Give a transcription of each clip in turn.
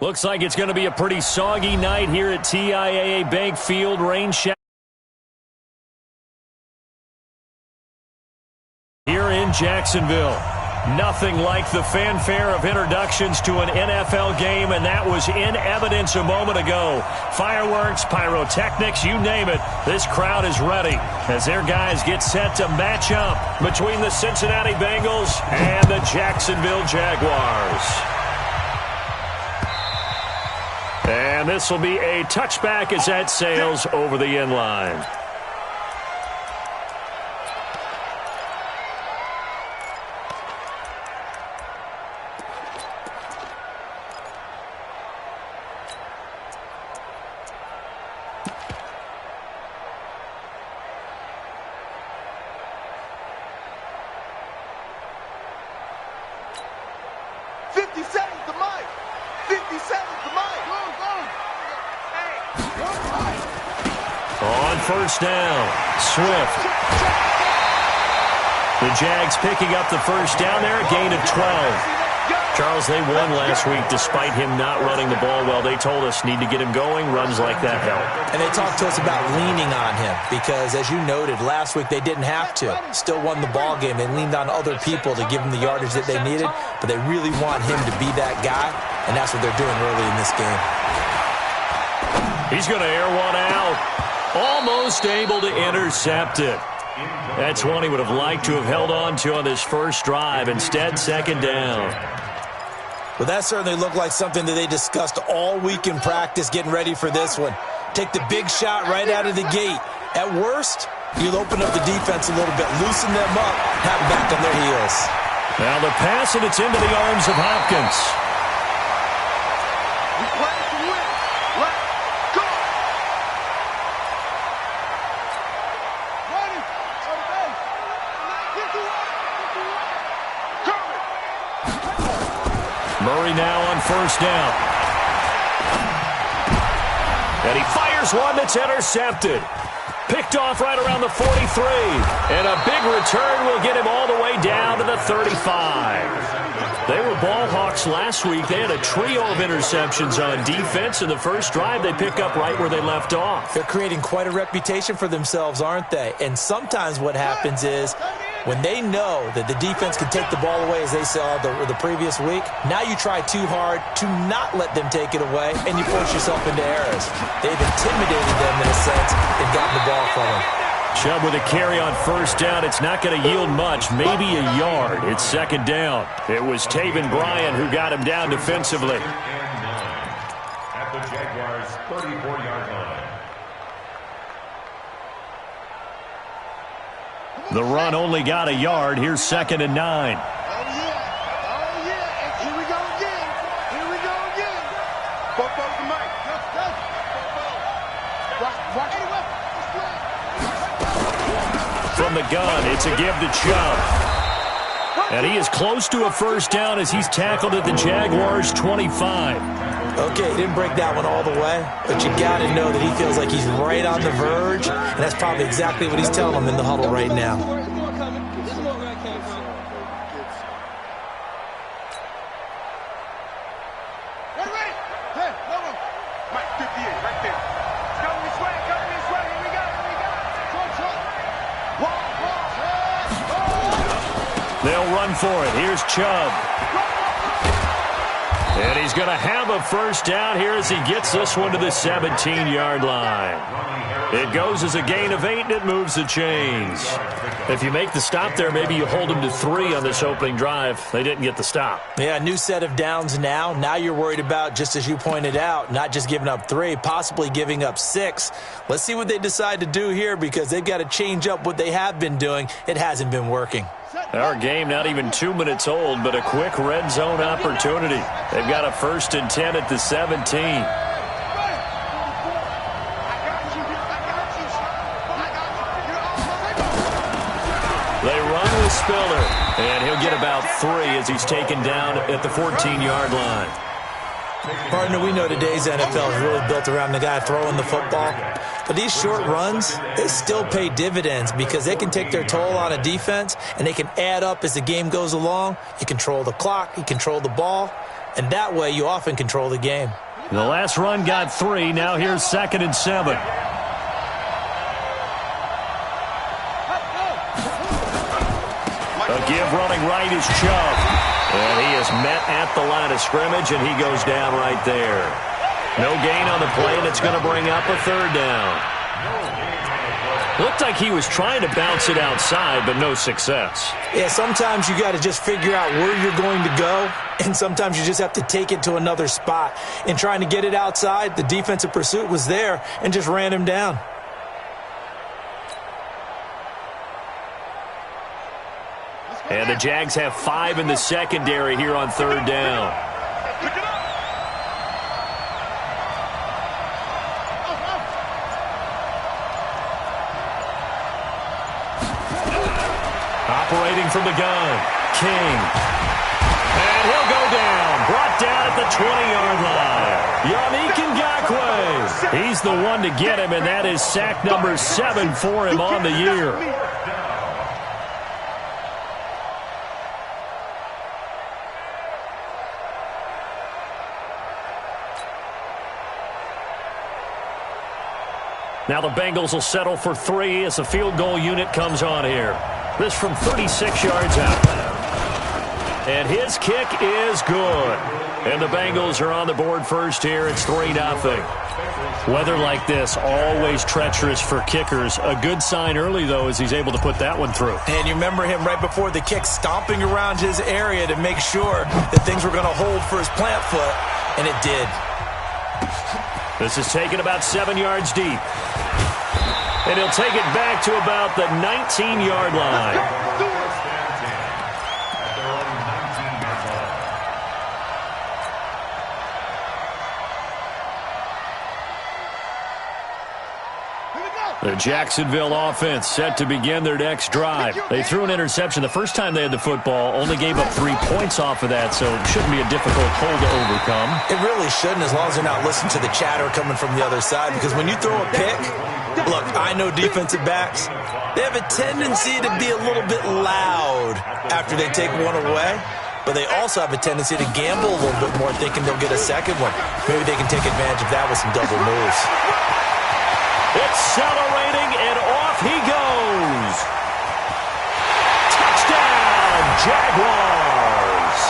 Looks like it's going to be a pretty soggy night here at TIAA Bank Field. Rain shower here in Jacksonville. Nothing like the fanfare of introductions to an NFL game, and that was in evidence a moment ago. Fireworks, pyrotechnics, you name it. This crowd is ready as their guys get set to match up between the Cincinnati Bengals and the Jacksonville Jaguars. And this will be a touchback as that sails over the end line. First down, Swift. The Jags picking up the first down there, a gain of 12. Charles, they won last week despite him not running the ball well. They told us need to get him going. Runs like that help. And they talked to us about leaning on him because, as you noted, last week they didn't have to. Still won the ball game. They leaned on other people to give them the yardage that they needed, but they really want him to be that guy, and that's what they're doing early in this game. He's going to air one out. Almost able to intercept it. That's one he would have liked to have held on to on his first drive. Instead, second down. Well, that certainly looked like something that they discussed all week in practice getting ready for this one. Take the big shot right out of the gate. At worst, you'll open up the defense a little bit, loosen them up, have them back on their heels. Now the pass, and it's into the arms of Hopkins. Murray now on first down. And he fires one that's intercepted. Picked off right around the 43. And a big return will get him all the way down to the 35. They were ball hawks last week. They had a trio of interceptions on defense. In the first drive, they pick up right where they left off. They're creating quite a reputation for themselves, aren't they? And sometimes what happens is, when they know that the defense can take the ball away, as they saw the previous week, now you try too hard to not let them take it away, and you force yourself into errors. They've intimidated them in a sense and gotten the ball from them. Chubb with a carry on first down. It's not going to yield much, maybe a yard. It's second down. It was Taven Bryan who got him down defensively. At the Jaguars' 34-yard line. The run only got a yard. Here's second and 9. Oh, yeah. Oh, yeah. Here we go again. Here we go again. Both the mic. From the gun, it's a give to Chubb. And he is close to a first down as he's tackled at the Jaguars' 25. Okay, he didn't break that one all the way, but you got to know that he feels like he's right on the verge, and that's probably exactly what he's telling them in the huddle right now. They'll run for it. Here's Chubb. And he's going to have a first down here as he gets this one to the 17-yard line. It goes as a gain of 8, and it moves the chains. If you make the stop there, maybe you hold them to 3 on this opening drive. They didn't get the stop. Yeah, new set of downs now. Now you're worried about, just as you pointed out, not just giving up 3, possibly giving up 6. Let's see what they decide to do here because they've got to change up what they have been doing. It hasn't been working. Our game not even 2 minutes old, but a quick red zone opportunity. They've got a 1st and 10 at the 17. They run with Spiller, and he'll get about 3 as he's taken down at the 14-yard line. Partner, we know today's NFL is really built around the guy throwing the football. But these short runs, they still pay dividends because they can take their toll on a defense, and they can add up as the game goes along. You control the clock, you control the ball, and that way you often control the game. The last run got 3. Now here's 2nd and 7. A give running right is Chubb. And he is met at the line of scrimmage, and he goes down right there. No gain on the play, and it's going to bring up a 3rd down. Looked like he was trying to bounce it outside, but no success. Yeah, sometimes you got to just figure out where you're going to go, and sometimes you just have to take it to another spot. In trying to get it outside, the defensive pursuit was there and just ran him down. And the Jags have 5 in the secondary here on 3rd down. Operating from the gun, King. And he'll go down. Brought down at the 20-yard line. Yannick Ngakoue. He's the one to get him, and that is sack number 7 for him on the year. Now the Bengals will settle for 3 as the field goal unit comes on here. This from 36 yards out. And his kick is good. And the Bengals are on the board first here. It's 3-0. Weather like this, always treacherous for kickers. A good sign early, though, as he's able to put that one through. And you remember him right before the kick stomping around his area to make sure that things were going to hold for his plant foot, and it did. This is taken about 7 yards deep. And he'll take it back to about the 19-yard line. The Jacksonville offense set to begin their next drive. They threw an interception the first time they had the football, only gave up 3 points off of that, so it shouldn't be a difficult hole to overcome. It really shouldn't, as long as they're not listening to the chatter coming from the other side, because when you throw a pick, look, I know defensive backs, they have a tendency to be a little bit loud after they take one away, but they also have a tendency to gamble a little bit more, thinking they'll get a second one. Maybe they can take advantage of that with some double moves. Accelerating, and off he goes. Touchdown, Jaguars.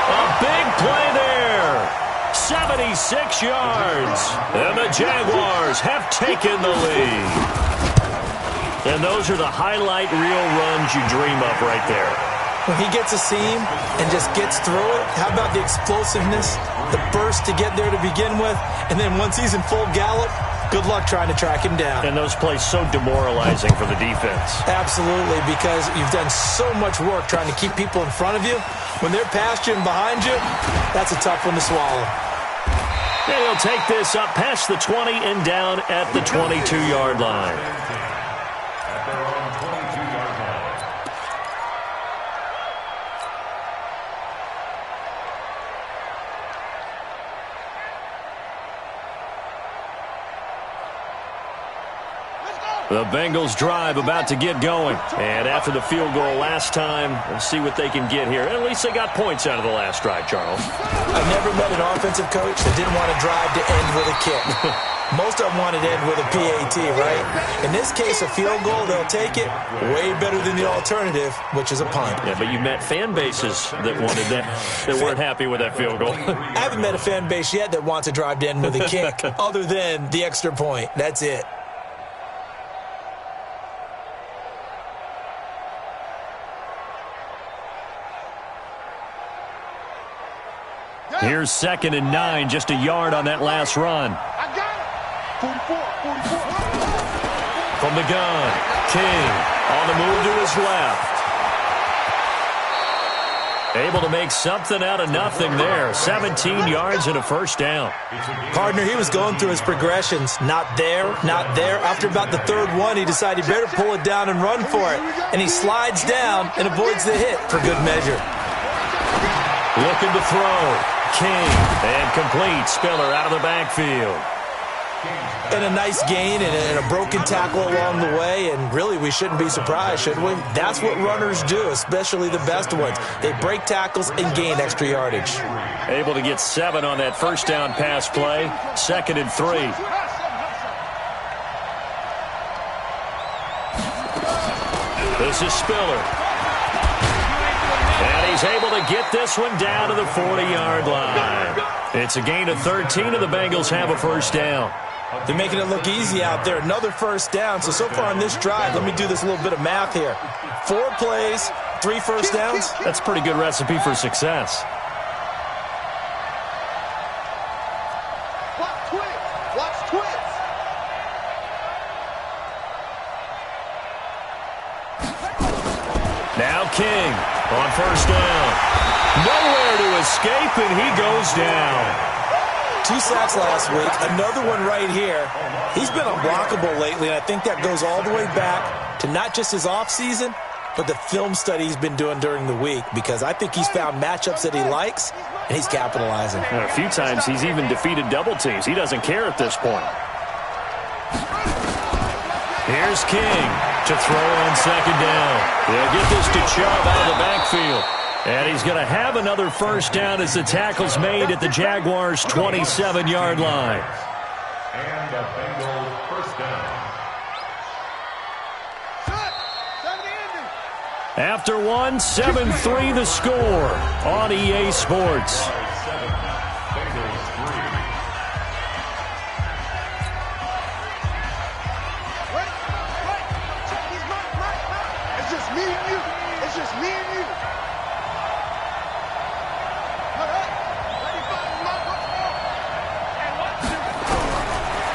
A big play there. 76 yards. And the Jaguars have taken the lead. And those are the highlight reel runs you dream of right there. When he gets a seam and just gets through it, how about the explosiveness, the burst to get there to begin with, and then once he's in full gallop, good luck trying to track him down. And those plays so demoralizing for the defense. Absolutely, because you've done so much work trying to keep people in front of you. When they're past you and behind you, that's a tough one to swallow. And he'll take this up past the 20 and down at the 22-yard line. The Bengals drive about to get going. And after the field goal last time, we'll see what they can get here. At least they got points out of the last drive, Charles. I've never met an offensive coach that didn't want to drive to end with a kick. Most of them wanted to end with a PAT, right? In this case, a field goal, they'll take it. Way better than the alternative, which is a punt. Yeah, but you met fan bases that wanted that, that weren't happy with that field goal. I haven't met a fan base yet that wants to drive to end with a kick, other than the extra point. That's it. Here's 2nd and 9, just a yard on that last run. I got it. 44. From the gun, King on the move to his left. Able to make something out of nothing there. 17 yards and a first down. Partner, he was going through his progressions. Not there, not there. After about the 3rd one, he decided he better pull it down and run for it. And he slides down and avoids the hit for good measure. Looking to throw. King, and complete. Spiller out of the backfield. And a nice gain and a broken tackle along the way, and really we shouldn't be surprised, should we? That's what runners do, especially the best ones. They break tackles and gain extra yardage. Able to get 7 on that first down pass play. 2nd and 3. This is Spiller. And he's able to get this one down to the 40-yard line. It's a gain of 13, and the Bengals have a first down. They're making it look easy out there. Another first down. So far on this drive, let me do this little bit of math here. 4 plays, 3 first downs. That's a pretty good recipe for success. Watch twins. Watch twins. Now King on first down. Nowhere to escape, and he goes down. 2 sacks last week, another one right here. He's been unblockable lately, and I think that goes all the way back to not just his offseason, but the film study he's been doing during the week, because I think he's found matchups that he likes, and he's capitalizing. And a few times he's even defeated double teams. He doesn't care at this point. Here's King to throw on second down. He'll get this to Chubb out of the backfield. And he's going to have another first down as the tackle's made at the Jaguars' 27-yard line. And the Bengals first down. After one, 7-3 the score on EA Sports. 7, Bengals 3. It's just me and you. It's just me and you.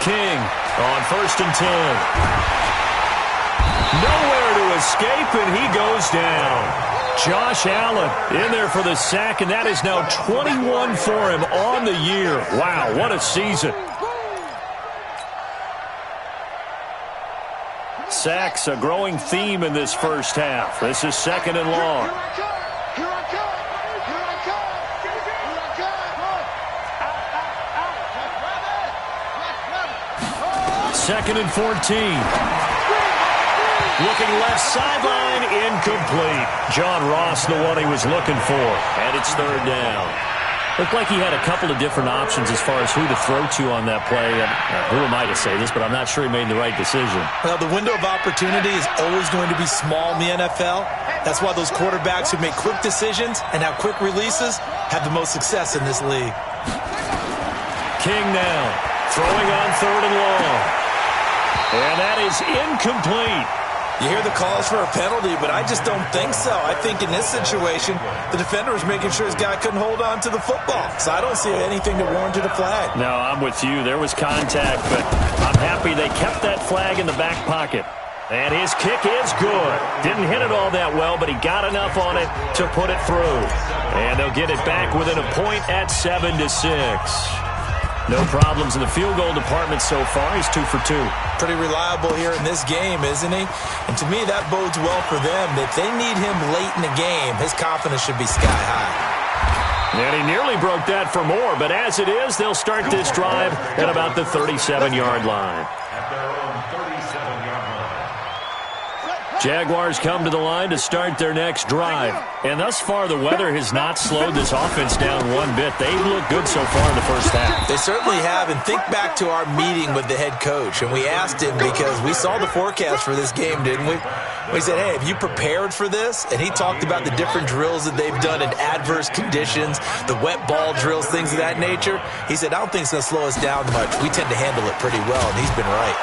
King on 1st and 10. Nowhere to escape, and he goes down. Josh Allen in there for the sack, and that is now 21 for him on the year. Wow, what a season. Sacks, a growing theme in this first half. This is 2nd and long. Here I come. Here I come. Here I come. 2nd and 14. Looking left sideline, incomplete. John Ross, the one he was looking for. And it's 3rd down. Looked like he had a couple of different options as far as who to throw to on that play. Who am I to say this, but I'm not sure he made the right decision. Well, the window of opportunity is always going to be small in the NFL. That's why those quarterbacks who make quick decisions and have quick releases have the most success in this league. King now, throwing on 3rd and long. And that is incomplete. You hear the calls for a penalty, but I just don't think so. I think in this situation, the defender was making sure his guy couldn't hold on to the football. So I don't see anything that warranted a flag. No, I'm with you. There was contact, but I'm happy they kept that flag in the back pocket. And his kick is good. Didn't hit it all that well, but he got enough on it to put it through. And they'll get it back within a point at 7-6. No problems in the field goal department so far. He's 2 for 2. Pretty reliable here in this game, isn't he? And to me, that bodes well for them. If they need him late in the game, his confidence should be sky high. And he nearly broke that for more, but as it is, they'll start this drive at about the 37-yard line. At their own 37-yard line. Jaguars come to the line to start their next drive. And thus far, the weather has not slowed this offense down one bit. They've looked good so far in the first half. They certainly have. And think back to our meeting with the head coach. And we asked him because we saw the forecast for this game, didn't we? We said, hey, have you prepared for this? And he talked about the different drills that they've done in adverse conditions, the wet ball drills, things of that nature. He said, I don't think it's going to slow us down much. We tend to handle it pretty well, and he's been right.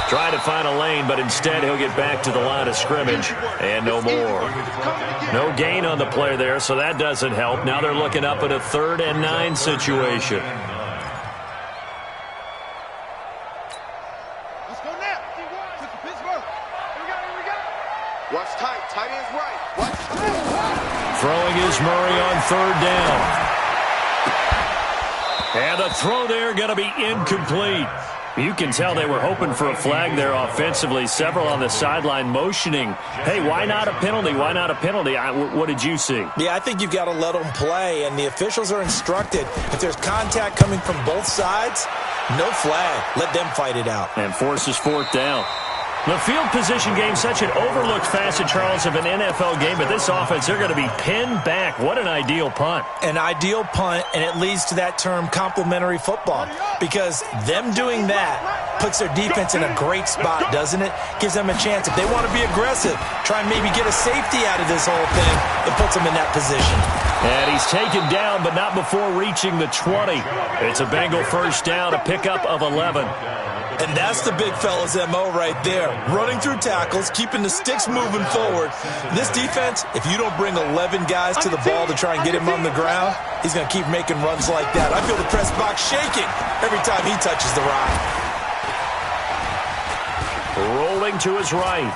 Try to find a lane, but instead he'll get back to the line of scrimmage, and no more. No gain on the play there, so that doesn't help. Now they're looking up at a 3rd and 9 situation. Let's go now. Pittsburgh. Here we go. Watch tight. Tight end's right. Watch tight. Throwing is Murray on 3rd down. And the throw there going to be incomplete. You can tell they were hoping for a flag there offensively. Several on the sideline motioning, hey, why not a penalty? Why not a penalty? What did you see? Yeah, I think you've got to let them play, and the officials are instructed if there's contact coming from both sides, No flag. Let them fight it out. And forces fourth down. The field position game, such an overlooked facet, Charles, of an NFL game, but this offense, they're going to be pinned back. What an ideal punt. An ideal punt, and it leads to that term complementary football, because them doing that puts their defense in a great spot, doesn't it? Gives them a chance. If they want to be aggressive, try and maybe get a safety out of this whole thing, it puts them in that position. And he's taken down, but not before reaching the 20. It's a Bengal first down, a pickup of 11. And that's the big fella's MO right there. Running through tackles, keeping the sticks moving forward. This defense, if you don't bring 11 guys to the ball to try and get him on the ground, he's going to keep making runs like that. I feel the press box shaking every time he touches the rock. Rolling to his right.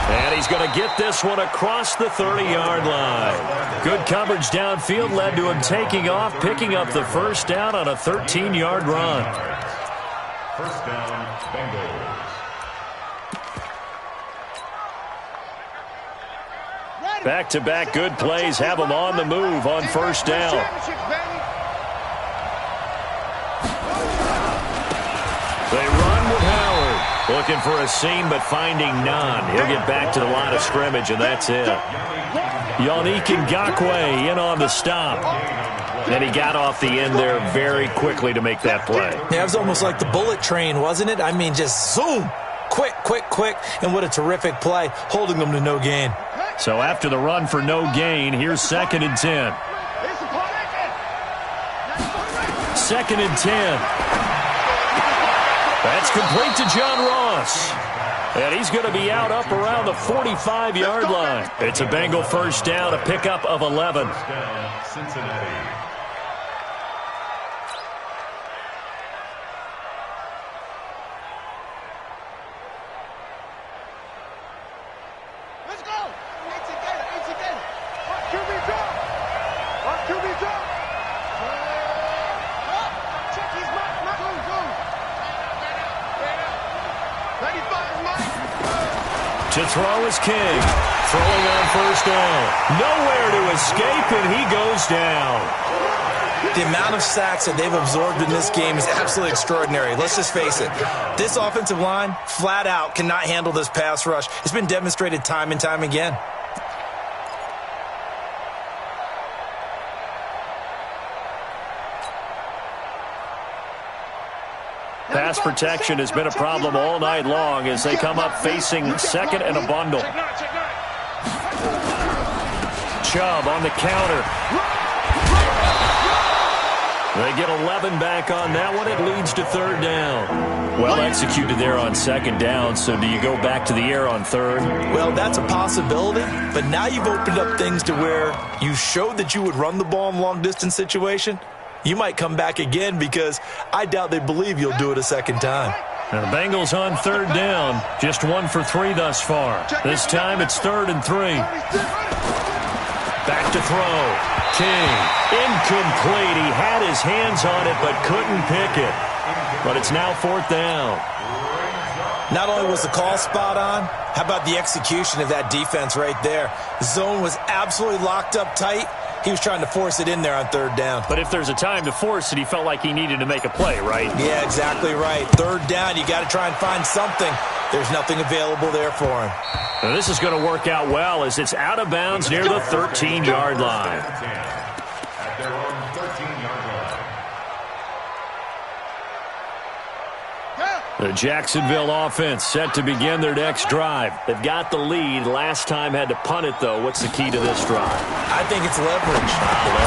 And he's going to get this one across the 30-yard line. Good coverage downfield led to him taking off, picking up the first down on a 13-yard run. First down, Bengals. Back-to-back good plays have them on the move on first down. They run with Howard. Looking for a seam, but finding none. He'll get back to the line of scrimmage, and that's it. Yannick Ngakoue in on the stop. And he got off the end there very quickly to make that play. Yeah, it was almost like the bullet train, wasn't it? I mean, just zoom. Quick, quick, quick. And what a terrific play, holding them to no gain. So after the run for no gain, here's 2nd and 10. 2nd and 10. That's complete to John Ross. And he's going to be out up around the 45-yard line. It's a Bengal first down, a pickup of 11. Cincinnati. To throw is King. Throwing on first down. Nowhere to escape, and he goes down. The amount of sacks that they've absorbed in this game is absolutely extraordinary. Let's just face it. This offensive line, flat out, cannot handle this pass rush. It's been demonstrated time and time again. Pass protection has been a problem all night long as they come up facing second and a bundle. Chubb on the counter. They get 11 back on that one. It leads to third down. Well executed there on second down, so do you go back to the air on third? Well, that's a possibility, but now you've opened up things to where you showed that you would run the ball in long-distance situation. You might come back again because I doubt they believe you'll do it a second time. And the Bengals on third down. Just 1 for 3 thus far. This time it's 3rd and 3. Back to throw. King. Incomplete. He had his hands on it but couldn't pick it. But it's now 4th down. Not only was the call spot on, how about the execution of that defense right there? The zone was absolutely locked up tight. He was trying to force it in there on third down. But if there's a time to force it, he felt like he needed to make a play, right? Yeah, exactly right. Third down, you got to try and find something. There's nothing available there for him. Now, this is going to work out well as it's out of bounds near the 13-yard line. At their own 13-yard line. The Jacksonville offense set to begin their next drive. They've got the lead. Last time had to punt it, though. What's the key to this drive? I think it's leverage.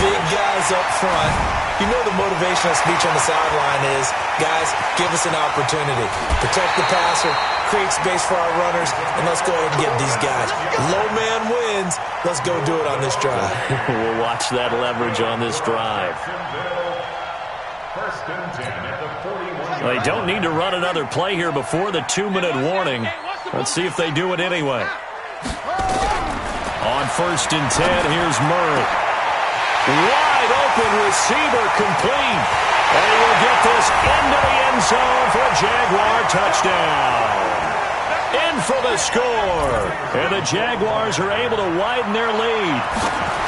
Big guys up front. You know the motivational speech on the sideline is, guys, give us an opportunity. Protect the passer, create space for our runners, and let's go ahead and get these guys. Low man wins. Let's go do it on this drive. We'll watch that leverage on this drive. First and 10 at the 41. They don't need to run another play here before the 2-minute warning. Let's see if they do it anyway. On first and 10, here's Murray. Wide open receiver complete. And he will get this into the end zone for a Jaguar touchdown. In for the score. And the Jaguars are able to widen their lead.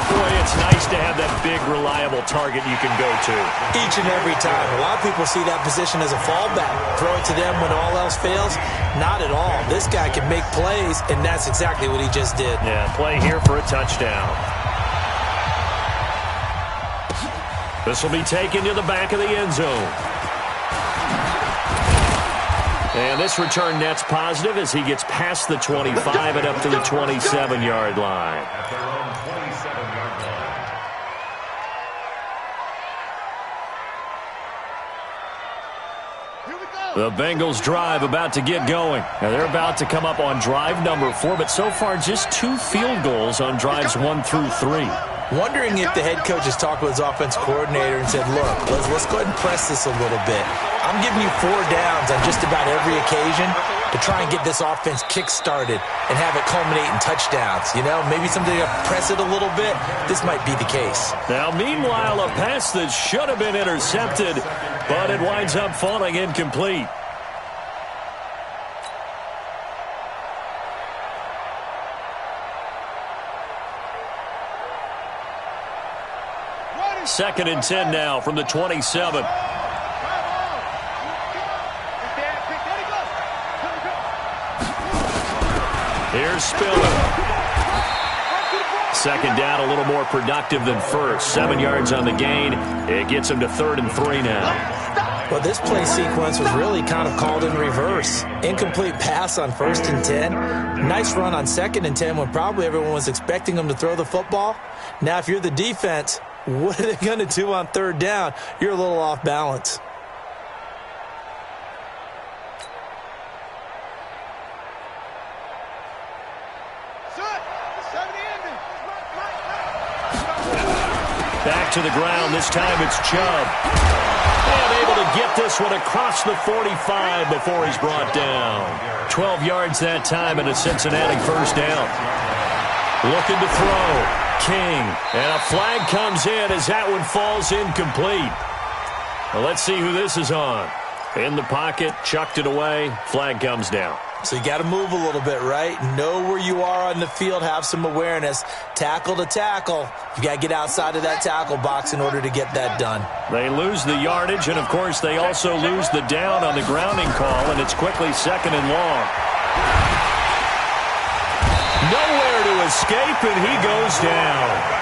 Boy, it's nice to have that big reliable target you can go to. Each and every time. A lot of people see that position as a fallback. Throw it to them when all else fails. Not at all. This guy can make plays, and that's exactly what he just did. Yeah, play here for a touchdown. This will be taken to the back of the end zone. And this return net's positive as he gets past the 25 and up to the 27-yard line. At their own 27-yard line. Here we go. The Bengals drive about to get going. Now they're about to come up on drive number 4, but so far just 2 field goals on drives 1 through 3. Wondering if the head coach has talked with his offense coordinator and said, look, let's go ahead and press this a little bit. I'm giving you 4 downs on just about every occasion to try and get this offense kick-started and have it culminate in touchdowns. You know, maybe something to press it a little bit. This might be the case. Now, meanwhile, a pass that should have been intercepted, but it winds up falling incomplete. Second and 10 now from the 27. Here's Spiller. Second down, a little more productive than first. 7 yards on the gain. It gets him to 3rd and 3 now. Well, this play sequence was really kind of called in reverse. Incomplete pass on 1st and 10. Nice run on 2nd and 10 when probably everyone was expecting him to throw the football. Now, if you're the defense, what are they going to do on 3rd down? You're a little off balance. Back to the ground. This time it's Chubb. And able to get this one across the 45 before he's brought down. 12 yards that time and a Cincinnati first down. Looking to throw. King. And a flag comes in as that one falls incomplete. Well, let's see who this is on. In the pocket, chucked it away. Flag comes down. So you got to move a little bit, right? Know where you are on the field, have some awareness. Tackle to tackle. You got to get outside of that tackle box in order to get that done. They lose the yardage, and, of course, they also lose the down on the grounding call, and it's quickly 2nd and long. Nowhere to escape, and he goes down.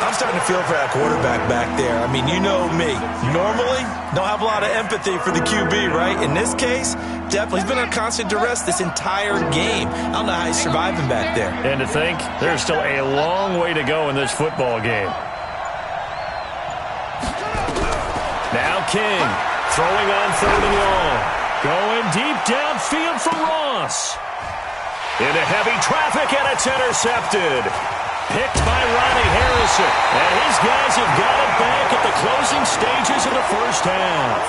I'm starting to feel for that quarterback back there. I mean, you know me. Normally, don't have a lot of empathy for the QB, right? In this case, definitely, he's been under constant duress this entire game. I don't know how he's surviving back there. And to think, there's still a long way to go in this football game. Now King, throwing on 3rd and long. Going deep downfield for Ross. Into heavy traffic, and it's intercepted. Picked by Ronnie Harrison. And his guys have got it back at the closing stages of the first half.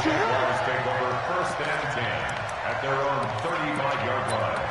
Jaguars take over 1st and 10 at their own 35-yard line.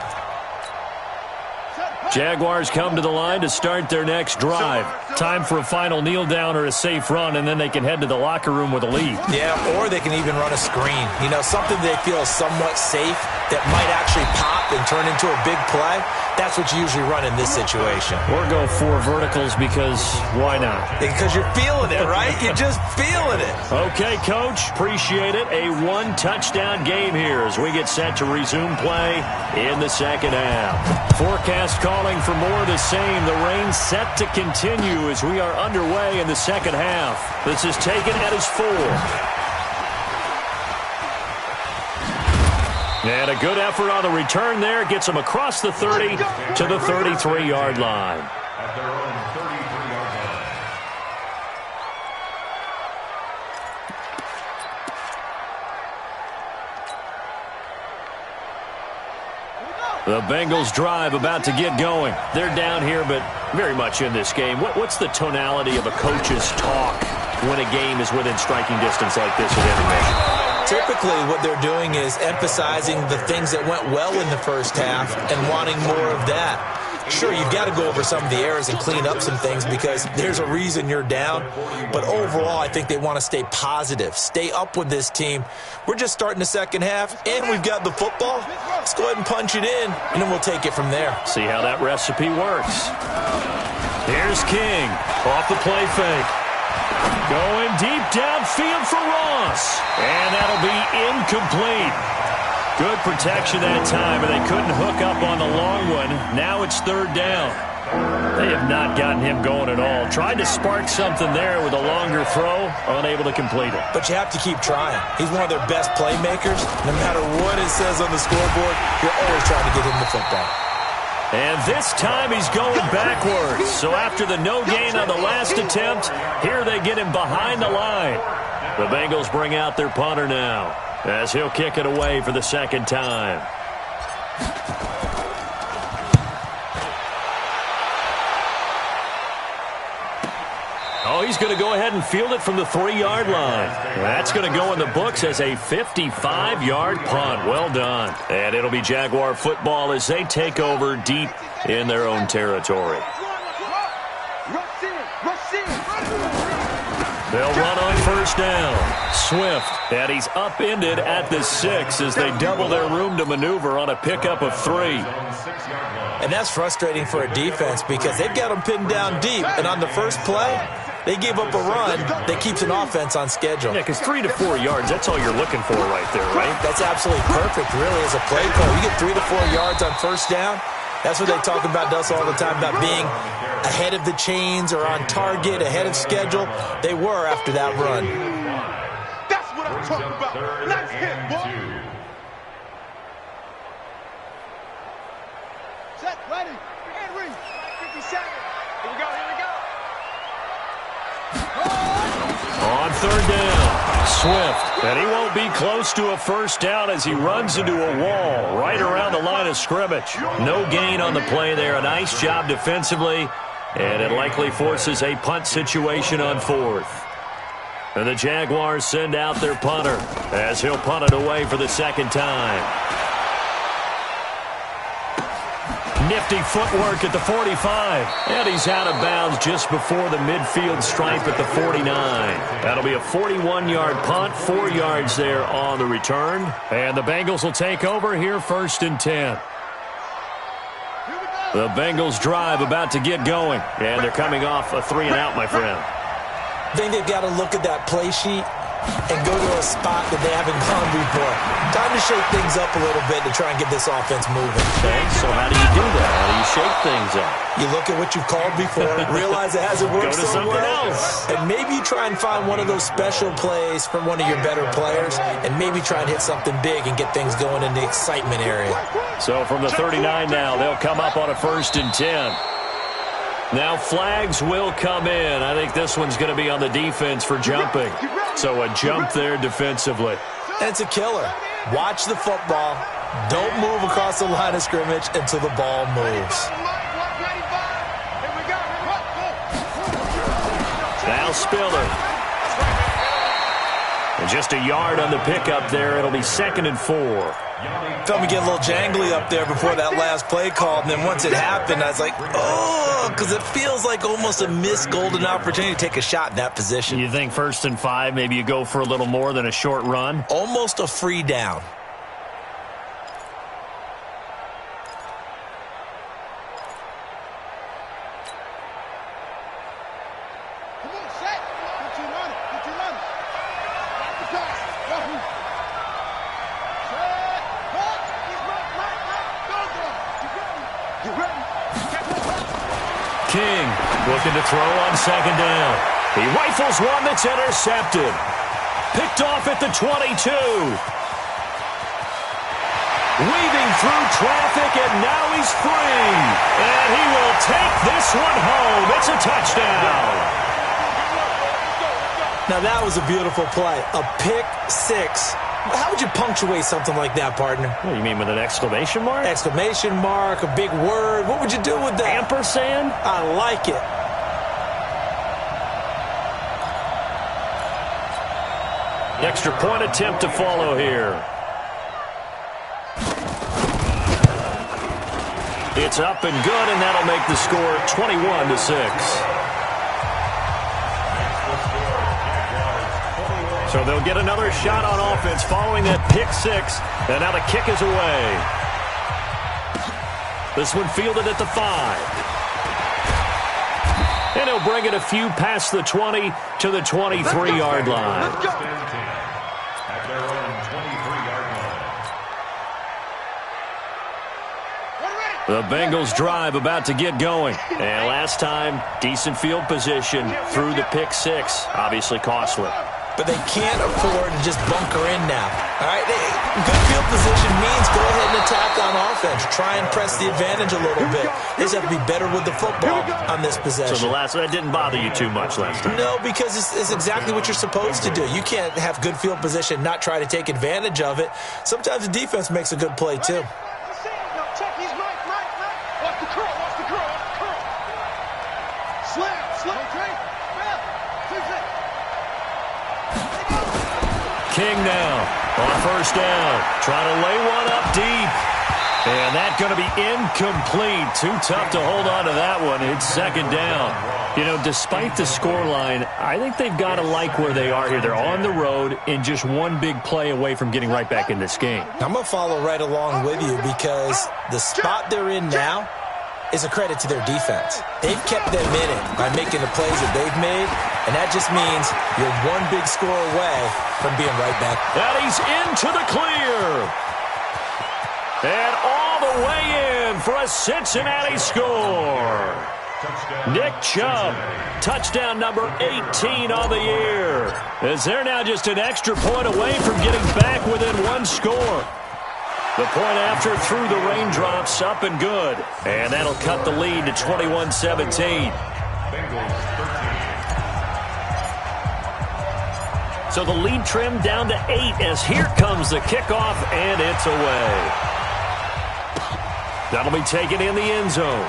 Jaguars come to the line to start their next drive. Time for a final kneel down or a safe run, and then they can head to the locker room with a lead. Yeah, or they can even run a screen. You know, something they feel is somewhat safe that might actually pop and turn into a big play. That's what you usually run in this situation. Or go 4 verticals because why not? Because you're feeling it, right? You're just feeling it. Okay, Coach. Appreciate it. A 1-touchdown game here as we get set to resume play in the second half. Forecast calling for more of the same. The rain set to continue as we are underway in the second half. This is taken at his 4. And a good effort on the return there. Gets him across the 30 to the 33-yard line. At their own 33-yard The Bengals drive about to get going. They're down here, but very much in this game. What's the tonality of a coach's talk when a game is within striking distance like this at intermission? Typically, what they're doing is emphasizing the things that went well in the first half and wanting more of that. Sure, you've got to go over some of the errors and clean up some things because there's a reason you're down. But overall, I think they want to stay positive, stay up with this team. We're just starting the second half, and we've got the football. Let's go ahead and punch it in, and then we'll take it from there. See how that recipe works. Here's King off the play fake. Going deep downfield for Ross. And that'll be incomplete. Good protection that time, and they couldn't hook up on the long one. Now it's third down. They have not gotten him going at all. Tried to spark something there with a longer throw, unable to complete it. But you have to keep trying. He's one of their best playmakers. No matter what it says on the scoreboard, you're always trying to get him the football. And this time he's going backwards. So after the no gain on the last attempt, here they get him behind the line. The Bengals bring out their punter now, as he'll kick it away for the second time. Oh, he's going to go ahead and field it from the 3-yard line. That's going to go in the books as a 55-yard punt. Well done. And it'll be Jaguar football as they take over deep in their own territory. They'll run on first down. Swift, and he's upended at the 6 as they double their room to maneuver on a pickup of 3. And that's frustrating for a defense because they've got them pinned down deep. And on the first play, they give up a run that keeps an offense on schedule. Yeah, because 3 to 4 yards, that's all you're looking for right there, right? That's absolutely perfect, really, as a play call. You get 3 to 4 yards on first down. That's what they talk about us all the time, about being ahead of the chains or on target, ahead of schedule. They were after that run. That's what I'm talking about. Nice hit, boy. Set, ready, and ready. 57. Here we go, here we go. On third down, Swift, and he won't be close to a first down as he runs into a wall right around the line of scrimmage. No gain on the play there. A nice job defensively, and it likely forces a punt situation on fourth. And the Jaguars send out their punter as he'll punt it away for the second time. Nifty footwork at the 45. And he's out of bounds just before the midfield stripe at the 49. That'll be a 41-yard punt, 4 yards there on the return. And the Bengals will take over here first and 10. The Bengals drive about to get going. And they're coming off a 3-and-out, my friend. I think they've got to look at that play sheet and go to a spot that they haven't gone before. Time to shake things up a little bit to try and get this offense moving. Okay, so how do you do that? How do you shake things up? You look at what you've called before, realize it hasn't worked so well. Go to something else. And maybe you try and find one of those special plays from one of your better players, and maybe try and hit something big and get things going in the excitement area. So from the 39 now, they'll come up on a first and 10. Now flags will come in. I think this one's going to be on the defense for jumping. So a jump there defensively. And it's a killer. Watch the football. Don't move across the line of scrimmage until the ball moves. Now Spiller. And just a yard on the pickup there. It'll be second and 4. Felt me get a little jangly up there before that last play call, and then once it happened, I was like, oh, because it feels like almost a missed golden opportunity to take a shot in that position. You think first and 5, maybe you go for a little more than a short run? Almost a free down. King looking to throw on second down. He rifles one that's intercepted. Picked off at the 22. Weaving through traffic, and now he's free. And he will take this one home. It's a touchdown. Now that was a beautiful play. A pick six. How would you punctuate something like that, partner? What, you mean with an exclamation mark? Exclamation mark, a big word. What would you do with that? Ampersand? I like it. Extra point attempt to follow here. It's up and good, and that'll make the score 21-6. So they'll get another shot on offense following that pick six, and now the kick is away. This one fielded at the 5. And he'll bring it a few past the 20 to the 23-yard line. At their own 23-yard line. The Bengals drive about to get going. And last time, decent field position through the pick six. Obviously costly. But they can't afford to just bunker in now. All right, good field position means go ahead and attack on offense. Try and press the advantage a little bit. They just have to be better with the football on this possession. So that didn't bother you too much last time? No, because it's exactly what you're supposed to do. You can't have good field position, not try to take advantage of it. Sometimes the defense makes a good play, too. King now on first down. Trying to lay one up deep. And that's going to be incomplete. Too tough to hold on to that one. It's second down. You know, despite the scoreline, I think they've got to like where they are here. They're on the road and just one big play away from getting right back in this game. I'm going to follow right along with you because the spot they're in now is a credit to their defense. They've kept them in it by making the plays that they've made, and that just means you're one big score away from being right back. And he's into the clear. And all the way in for a Cincinnati score. Nick Chubb, touchdown number 18 on the year. As they're now just an extra point away from getting back within one score. The point after through the raindrops, up and good. And that'll cut the lead to 21-17. So the lead trimmed down to 8 as here comes the kickoff, and it's away. That'll be taken in the end zone.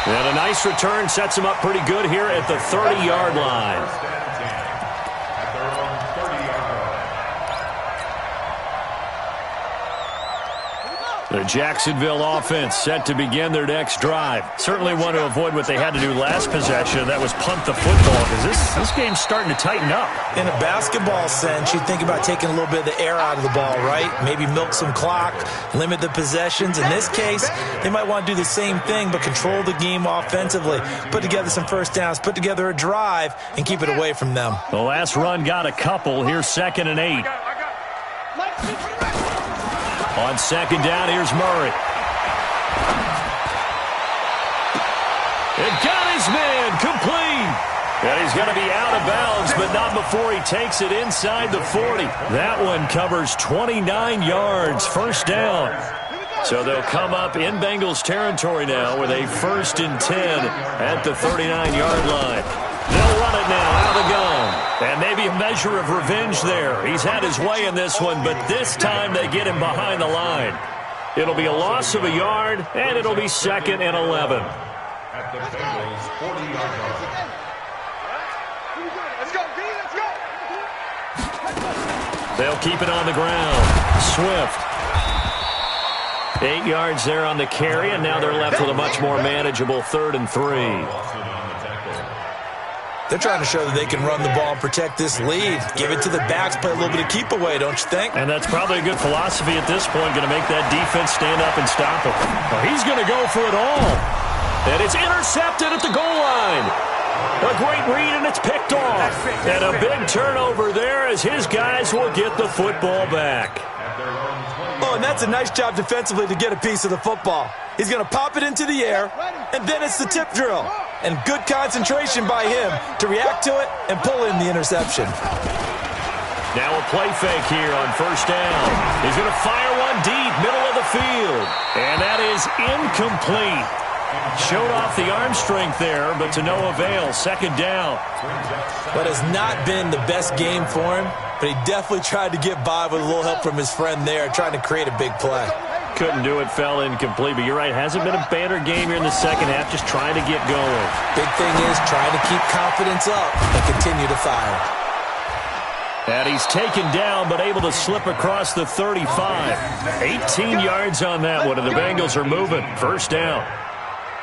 And a nice return sets him up pretty good here at the 30-yard line. The Jacksonville offense set to begin their next drive. Certainly want to avoid what they had to do last possession. That was punt the football because this game's starting to tighten up. In a basketball sense, you think about taking a little bit of the air out of the ball, right? Maybe milk some clock, limit the possessions. In this case, they might want to do the same thing but control the game offensively. Put together some first downs, put together a drive, and keep it away from them. The last run got a couple. Here's 2nd and 8. On second down, here's Murray. It got his man complete. And he's going to be out of bounds, but not before he takes it inside the 40. That one covers 29 yards, first down. So they'll come up in Bengals territory now with a 1st and 10 at the 39-yard line. They'll run it now out of the gun. And maybe a measure of revenge there. He's had his way in this one, but this time they get him behind the line. It'll be a loss of a yard, and it'll be 2nd and 11. At the Bengals 40-yard line. Let's go, D, let's go. They'll keep it on the ground. Swift. 8 yards there on the carry, and now they're left with a much more manageable 3rd and 3. They're trying to show that they can run the ball and protect this lead. Give it to the backs, play a little bit of keep away, don't you think? And that's probably a good philosophy at this point, going to make that defense stand up and stop him. Well, he's going to go for it all. And it's intercepted at the goal line. A great read, and it's picked off. And a big turnover there as his guys will get the football back. Oh, and that's a nice job defensively to get a piece of the football. He's going to pop it into the air, and then it's the tip drill. And good concentration by him to react to it and pull in the interception. Now a play fake here on first down. He's going to fire one deep, middle of the field. And that is incomplete. Showed off the arm strength there, but to no avail. Second down. But has not been the best game for him, but he definitely tried to get by with a little help from his friend there, trying to create a big play. Couldn't do it, fell incomplete, but you're right, hasn't been a banner game here in the second half, just trying to get going. Big thing is trying to keep confidence up and continue to fire. And he's taken down, but able to slip across the 35. 18 yards on that one, and the Bengals are moving. First down.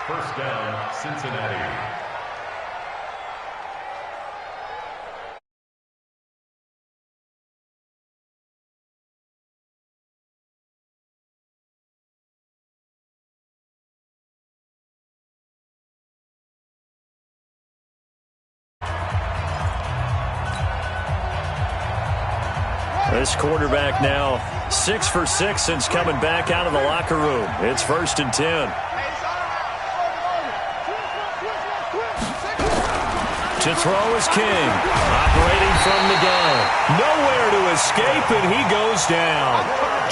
First down, Cincinnati. This quarterback now 6 for 6 since coming back out of the locker room. It's 1st and 10. To throw is King. Operating from the gun. Nowhere to escape, and he goes down.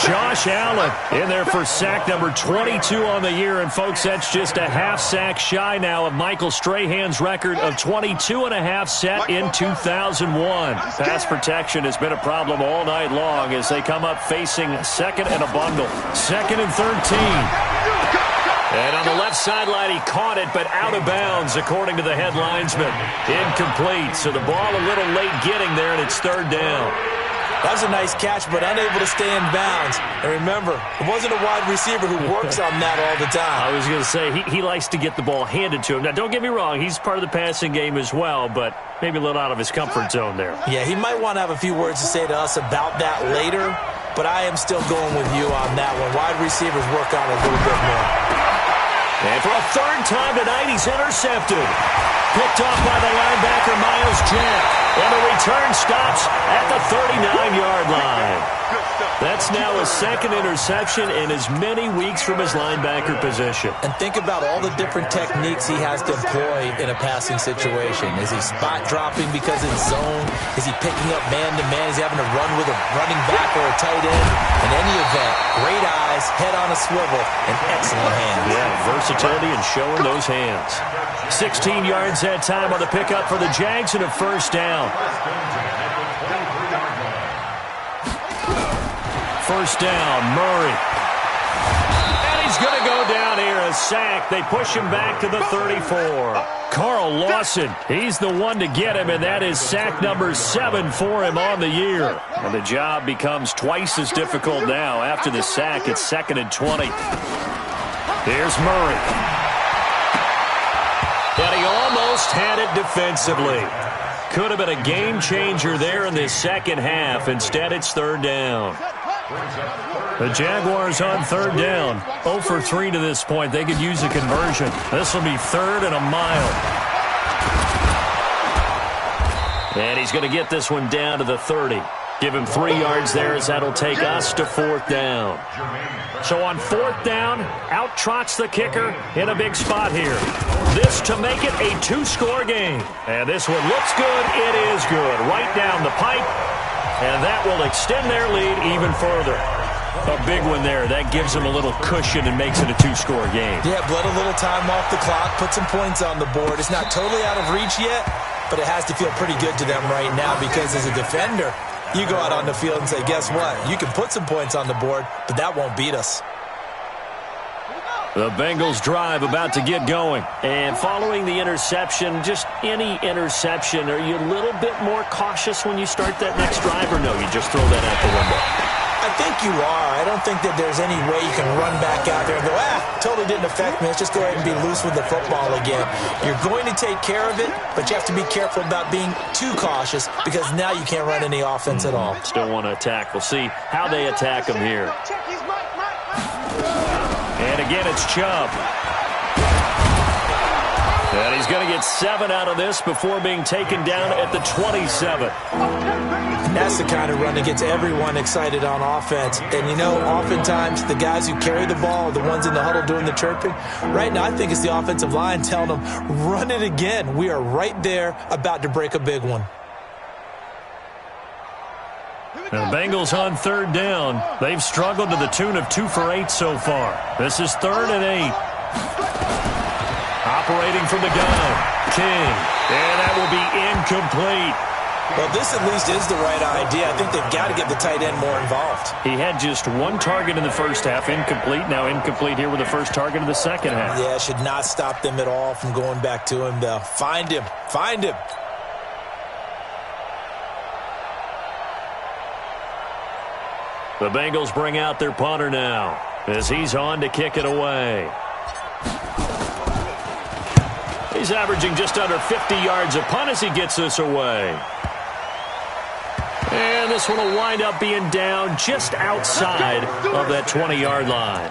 Josh Allen in there for sack number 22 on the year. And, folks, that's just a half sack shy now of Michael Strahan's record of 22.5 set in 2001. Pass protection has been a problem all night long as they come up facing second and a bundle. 2nd and 13. And on the left sideline, he caught it, but out of bounds, according to the head linesman. Incomplete, so the ball a little late getting there, and it's 3rd down. That was a nice catch, but unable to stay in bounds. And remember, it wasn't a wide receiver who works on that all the time. I was going to say, he likes to get the ball handed to him. Now, don't get me wrong, he's part of the passing game as well, but maybe a little out of his comfort zone there. Yeah, he might want to have a few words to say to us about that later, but I am still going with you on that one. Wide receivers work on it a little bit more. And for a 3rd time tonight, he's intercepted. Picked off by the linebacker, Miles Jack. And the return stops at the 39-yard line. That's now a 2nd interception in as many weeks from his linebacker position. And think about all the different techniques he has to employ in a passing situation. Is he spot dropping because it's zone? Is he picking up man-to-man? Is he having to run with a running back or a tight end? In any event, great eyes, head on a swivel, and excellent hands. Yeah, versatility and showing those hands. 16 yards that time on the pickup for the Jags and a 1st down. 1st down, Murray. And he's going to go down here, a sack. They push him back to the 34. Carl Lawson, he's the one to get him, and that is sack number 7 for him on the year. And the job becomes twice as difficult now. After the sack, it's 2nd and 20. Here's Murray. And he almost had it defensively. Could have been a game changer there in this second half. Instead, it's 3rd down. The Jaguars on 3rd down. 0 for 3 to this point. They could use a conversion. This will be 3rd and a mile. And he's going to get this one down to the 30. Give him 3 yards there as that'll take us to 4th down. So on 4th down, out trots the kicker in a big spot here. This to make it a 2-score game. And this one looks good. It is good. Right down the pipe. And that will extend their lead even further. A big one there. That gives them a little cushion and makes it a 2-score game. Yeah, bled a little time off the clock, put some points on the board. It's not totally out of reach yet, but it has to feel pretty good to them right now because as a defender, you go out on the field and say, guess what? You can put some points on the board, but that won't beat us. The Bengals drive about to get going. And following the interception, just any interception, are you a little bit more cautious when you start that next drive, or no, you just throw that out the window? I think you are. I don't think that there's any way you can run back out there and go, totally didn't affect me. Let's just go ahead and be loose with the football again. You're going to take care of it, but you have to be careful about being too cautious because now you can't run any offense at all. Still want to attack. We'll see how they attack him here. And again, it's Chubb. And he's going to get 7 out of this before being taken down at the 27. That's the kind of run that gets everyone excited on offense. And, you know, oftentimes the guys who carry the ball are the ones in the huddle doing the chirping. Right now, I think it's the offensive line telling them, run it again. We are right there about to break a big one. The Bengals on 3rd down. They've struggled to the tune of 2 for 8 so far. This is 3rd and 8. Operating from the gun, King. And that will be incomplete. Well, this at least is the right idea. I think they've got to get the tight end more involved. He had just 1 target in the first half, incomplete. Now incomplete here with the first target of the second half. Yeah, should not stop them at all from going back to him, though. Find him. Find him. The Bengals bring out their punter now as he's on to kick it away. He's averaging just under 50 yards a punt as he gets this away. And this one will wind up being down just outside of that 20-yard line.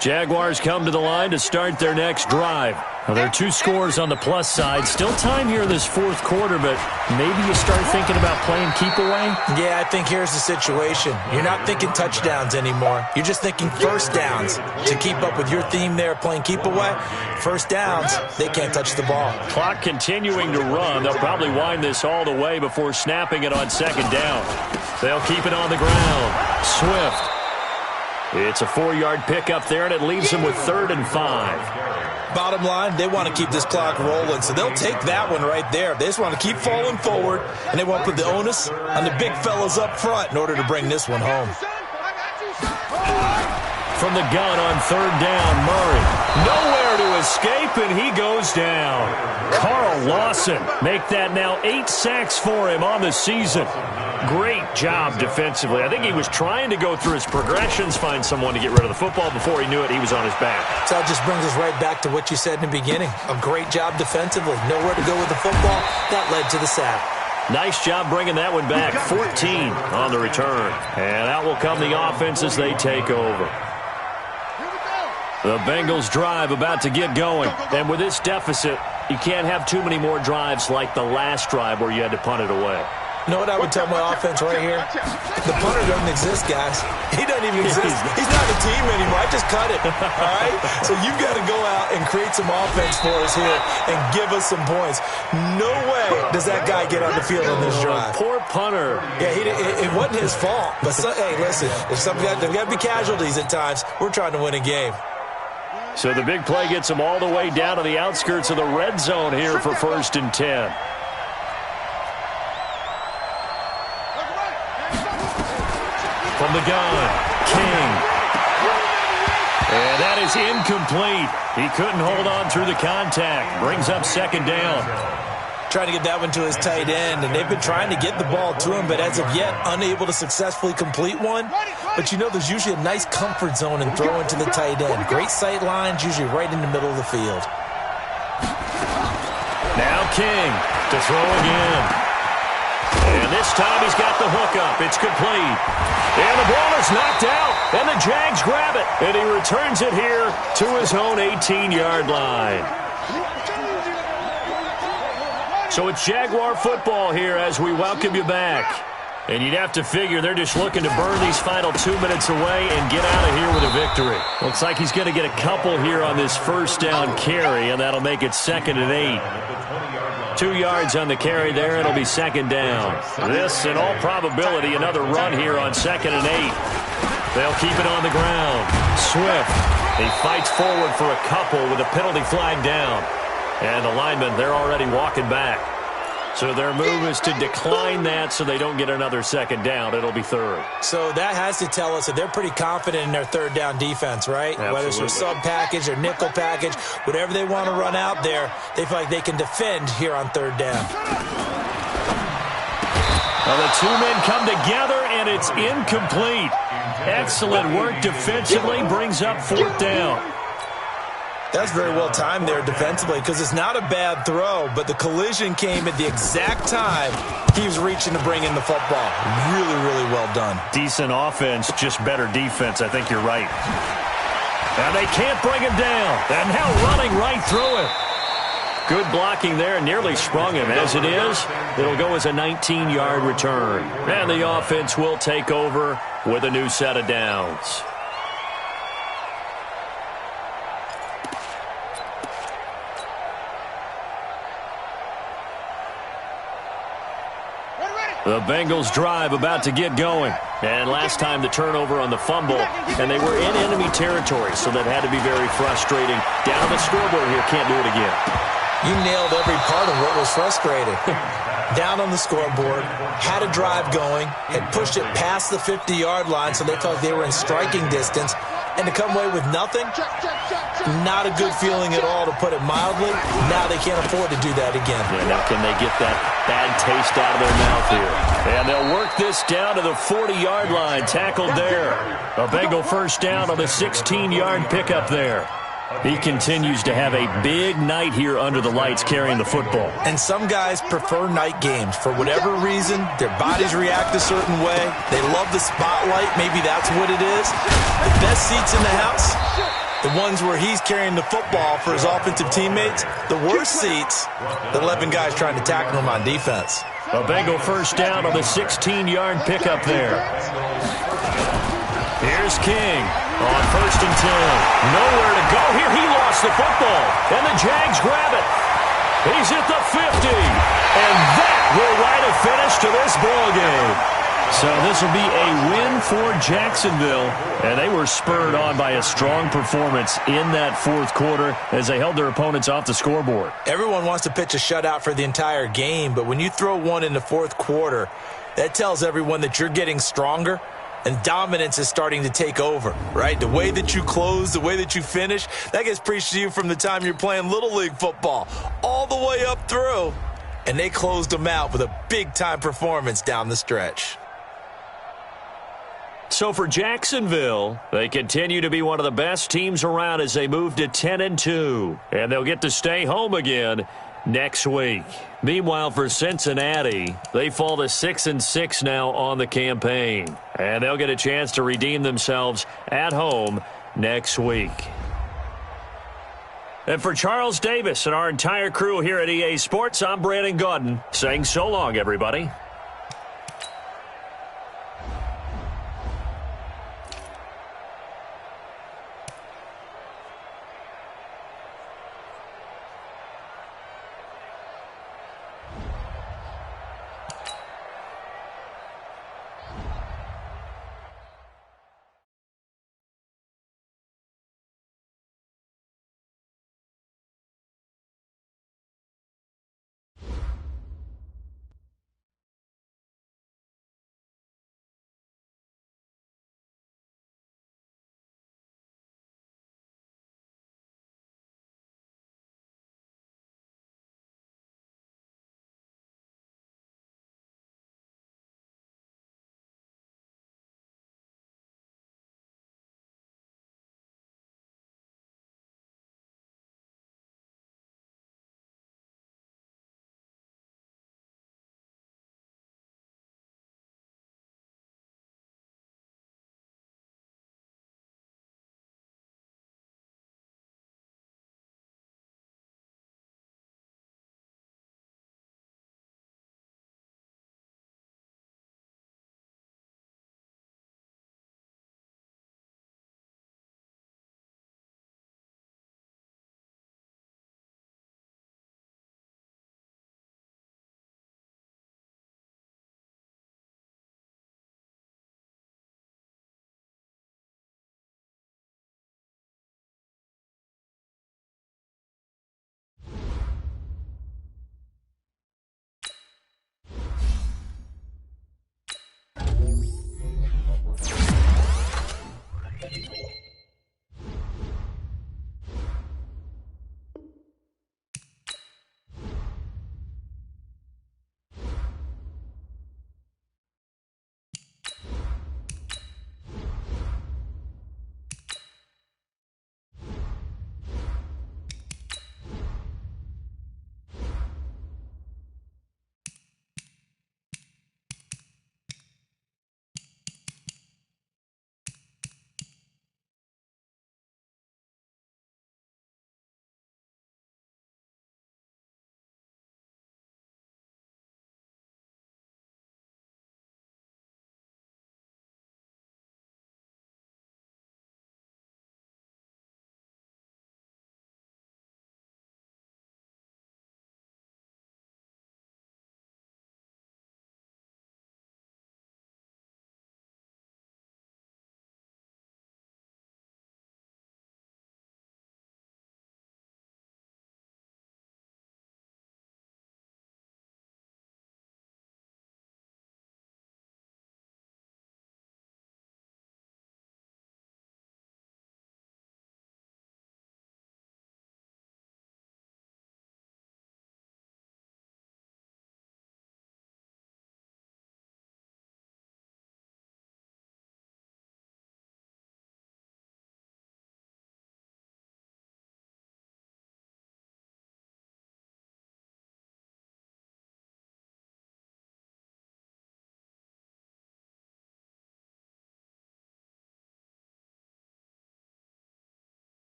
Jaguars come to the line to start their next drive. Now, there are 2 scores on the plus side. Still time here in this fourth quarter, but maybe you start thinking about playing keep away? Yeah, I think here's the situation. You're not thinking touchdowns anymore. You're just thinking first downs. To keep up with your theme there, playing keep away, first downs, they can't touch the ball. Clock continuing to run. They'll probably wind this all the way before snapping it on second down. They'll keep it on the ground. Swift. It's a 4-yard pickup there, and it leaves them with 3rd and 5. Bottom line, they want to keep this clock rolling, so they'll take that one right there. They just want to keep falling forward, and they want to put the onus on the big fellas up front in order to bring this one home. From the gun on 3rd down, Murray. Nowhere to escape, and he goes down. Carl Lawson make that now 8 sacks for him on the season. Great job defensively. I think he was trying to go through his progressions, find someone to get rid of the football. Before he knew it, he was on his back. So that just brings us right back to what you said in the beginning. A great job defensively. Nowhere to go with the football. That led to the sack. Nice job bringing that one back. 14 on the return. And out will come the offense as they take over. The Bengals drive about to get going. And with this deficit, you can't have too many more drives like the last drive where you had to punt it away. You know what I would tell my offense right here? The punter doesn't exist, guys. He doesn't even exist. He's not a team anymore. I just cut it, all right? So you've got to go out and create some offense for us here and give us some points. No way does that guy get on the field on this drive. Poor punter. Yeah, it wasn't his fault. But, hey, listen, there's got to be casualties at times. We're trying to win a game. So the big play gets them all the way down to the outskirts of the red zone here for 1st and 10. From the gun, King. And that is incomplete. He couldn't hold on through the contact. Brings up 2nd down. Trying to get that one to his tight end, and they've been trying to get the ball to him, but as of yet, unable to successfully complete one. But you know there's usually a nice comfort zone in throwing to the tight end. Great sight lines, usually right in the middle of the field. Now King to throw again. And this time he's got the hook up. It's complete. And the ball is knocked out, and the Jags grab it. And he returns it here to his own 18-yard line. So it's Jaguar football here as we welcome you back. And you'd have to figure they're just looking to burn these final 2 minutes away and get out of here with a victory. Looks like he's going to get a couple here on this 1st down carry, and that'll make it 2nd and 8. 2 yards on the carry there. It'll be 2nd down. This, in all probability, another run here on 2nd and 8. They'll keep it on the ground. Swift. He fights forward for a couple with a penalty flag down. And the linemen, they're already walking back. So their move is to decline that so they don't get another 2nd down. It'll be 3rd. So that has to tell us that they're pretty confident in their 3rd down defense, right? Absolutely. Whether it's their sub package or nickel package, whatever they want to run out there, they feel like they can defend here on 3rd down. Well, the 2 men come together, and it's incomplete. Excellent work defensively, brings up 4th down. That's very well timed there defensively because it's not a bad throw, but the collision came at the exact time he was reaching to bring in the football. Really, really well done. Decent offense, just better defense. I think you're right. And they can't bring him down. And now running right through him. Good blocking there, nearly sprung him. As it is, it'll go as a 19-yard return. And the offense will take over with a new set of downs. The Bengals drive about to get going. And last time the turnover on the fumble, and they were in enemy territory, so that had to be very frustrating. Down the scoreboard here, can't do it again. You nailed every part of what was frustrating. Down on the scoreboard, had a drive going, had pushed it past the 50-yard line, so they felt they were in striking distance. And to come away with nothing, not a good feeling at all, to put it mildly. Now they can't afford to do that again. Yeah, now can they get that bad taste out of their mouth here? And they'll work this down to the 40-yard line, tackled there. A Bengal first down on the 16-yard pickup there. He continues to have a big night here under the lights carrying the football. And some guys prefer night games. For whatever reason, their bodies react a certain way. They love the spotlight. Maybe that's what it is. The best seats in the house, the ones where he's carrying the football for his offensive teammates. The worst seats, the 11 guys trying to tackle him on defense. A Bengal first down on the 16-yard pickup there. Here's King on 1st and 10. Nowhere to go here. He lost the football, and the Jags grab it. He's at the 50, and that will write a finish to this ball game. So this will be a win for Jacksonville, and they were spurred on by a strong performance in that fourth quarter as they held their opponents off the scoreboard. Everyone wants to pitch a shutout for the entire game, but when you throw one in the fourth quarter, that tells everyone that you're getting stronger. And dominance is starting to take over, right? The way that you close, the way that you finish, that gets preached to you from the time you're playing Little League football all the way up through. And they closed them out with a big-time performance down the stretch. So for Jacksonville, they continue to be one of the best teams around as they move to 10-2. And they'll get to stay home again next week. Meanwhile, for Cincinnati, they fall to 6-6 now on the campaign. And they'll get a chance to redeem themselves at home next week. And for Charles Davis and our entire crew here at EA Sports, I'm Brandon Gaudin saying so long, everybody.